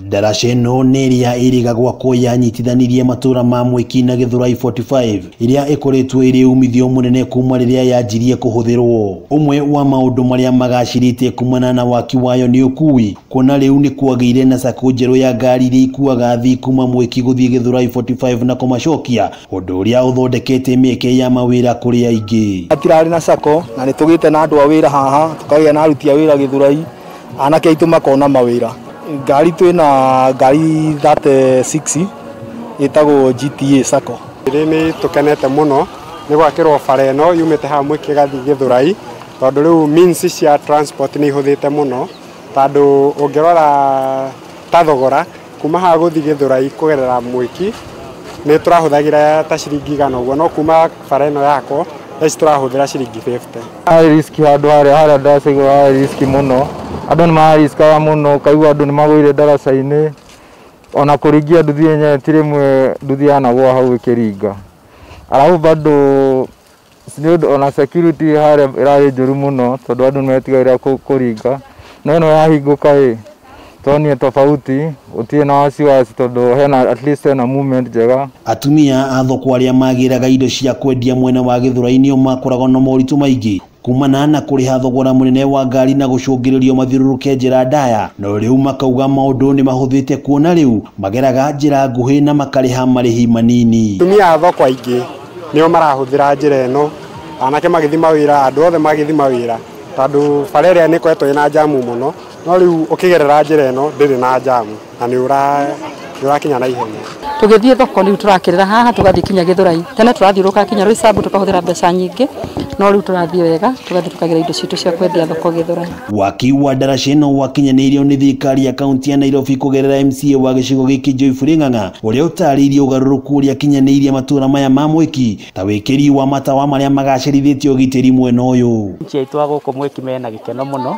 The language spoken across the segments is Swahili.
Ndaraca ĩno nĩ ĩrĩa ĩrĩgagwo ko yanyitithanirie matura ma Mwiki na Githurai 45 ĩrĩa ĩkoretwo ĩrĩ umithio mũnene kuma rĩrĩa yanjirie kũhũthĩrwo. Ũmwe wa maũndũ marĩa magacirĩte kumana na waki wayo nĩ ũkui, kuona rĩu nĩ kwagĩire na sako njerũ ya ngari iria ikuaga athii kuma Mwiki gũthiĩ Githurai 45 na kũmacokia, ũndũ ũrĩa ũthondekete mĩeke ya mawĩra kũrĩ aingĩ. Atirarĩ na sako na nĩ tũgĩte na andũ a wĩra haha, tukagĩa na aruti a wĩra Githurai, anake aitũ makona mawĩra. Ngari twĩna ngari 36 ĩtagwo GTA sako. Nĩ tũkenete mũno nĩ gwakĩrwo bara ĩno yumĩte haha Mwiki gathiĩ Githurai, tondũ rĩu means cia transport nĩ ihũthĩte mũno, tondũ ũngĩrora ta thogora kuma haha gũthiĩ Githurai kũgerera Mwiki nĩ tũrahũthagĩra ta ciringi 100 ũguo, no kuma bara ĩno yako eci tũrahũthĩra ciringi 50. Harĩ riski handũ harĩa Ndaraca igũrũ harĩ riski mũno, andũ nĩ marariskaga mũno, kaigua andũ nĩ magũire Ndaraca-inĩ, ona kũringia nduthi yenyewe ti rĩmwe nduthi yanagwa hau ĩkĩringa. Alafu bado ona security harĩa ĩrarĩ njũru mũno, tondũ andũ nĩ metigagĩra kũringa, no ĩno yahingũka tonye tofauti utie na wasiwasi tondũ hena at least hena movement njega. Atumia a thoko arĩa magĩraga indo cia kwendia mwena wa Githurai nĩo makoragwo na moritũ maingĩ kumana na kũrĩha thogora mũnene wa ngari na gũcũngĩrĩrio mathiũrũrũke njĩra ndaya, no rĩu makauga maũndũ nĩ mahũthĩte kuona rĩu mageraga njĩra nguhĩ na makarĩha marĩhi manini. Atumia a thoko aingĩ nĩo marahũthĩra njĩra ĩno, anake magĩthiĩ mawĩra, andũ othe magĩthiĩ mawĩra, tondũ bara ĩrĩa nĩ ĩkoretwo ĩna jamu mũno, no rĩu ũkĩgerera njĩra ĩno ndĩrĩ na jamu na nĩ ũrakinya na ihenya. Tũgĩthiĩ thoko rĩu tũrakĩrĩra haha tũgathiĩ kinya Githurai, tene tũrathiũrũka kinya Roysambu tũkahũthĩra mbeca nyingĩ, no rĩu tũrathiĩ wega tũgathiĩ tũkagĩra indo citũ cia kwendia thoko Githurai. Waki wa Ndaraca ĩno wakinyanĩirio nĩ thirikari ya kaunti ya Nairobi kũgerera MCA wa gĩcigo gĩkĩ Joyfrey Ng'ang'a, ũrĩa ũtarĩirie ũgarũrũku ũrĩa kinyanĩirie matũra maya ma Mwiki ta wĩkĩri wa matawa marĩa magacĩrithĩtio ũgitĩri mwena ũyũ. Nchi aitũ gũkũ Mwiki mena gĩkeno mũno,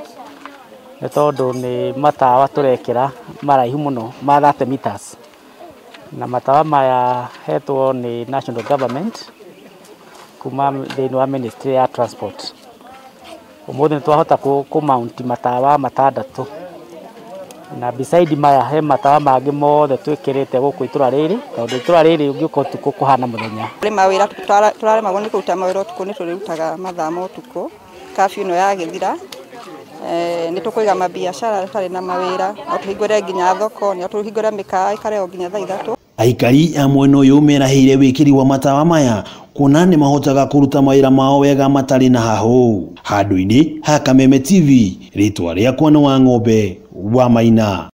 nĩ tondũ nĩ matawa tũrekĩra maraihu mũno ma 30 meters, na matawa maya hetwo nĩ national government kuma thĩinĩ wa ministry ya transport. Ũmũthĩ nĩ twahota kũ-mount matawa 6, na beside maya he matawa mangĩ mothe twĩkĩrĩte gũkũ itũra rĩrĩ, tondũ itũra rĩrĩ ũngĩũka ũtukũ kũhana mũthenya. Mawĩra tũraremagwo nĩ kũruta mawĩra ũtukũ, nĩ tũrĩrutaga mathaa ma ũtukũ, curfew ĩno yagĩthira nĩ tũkũiga mabiacara tarĩ na mawĩra, no tũhingũre nginya thoko, no tũhingũre mĩkawa ĩkareo nginya thaa 3. Aikari a mwena ũyũ merahĩire wĩkĩri wa matawa maya kuona nĩ mahotaga kũruta mawĩra mao wega matarĩ na hahũ. Handũ-inĩ ha Kameme TV, rĩtwa rĩakwa nĩ wa ng'ombe wa Maina.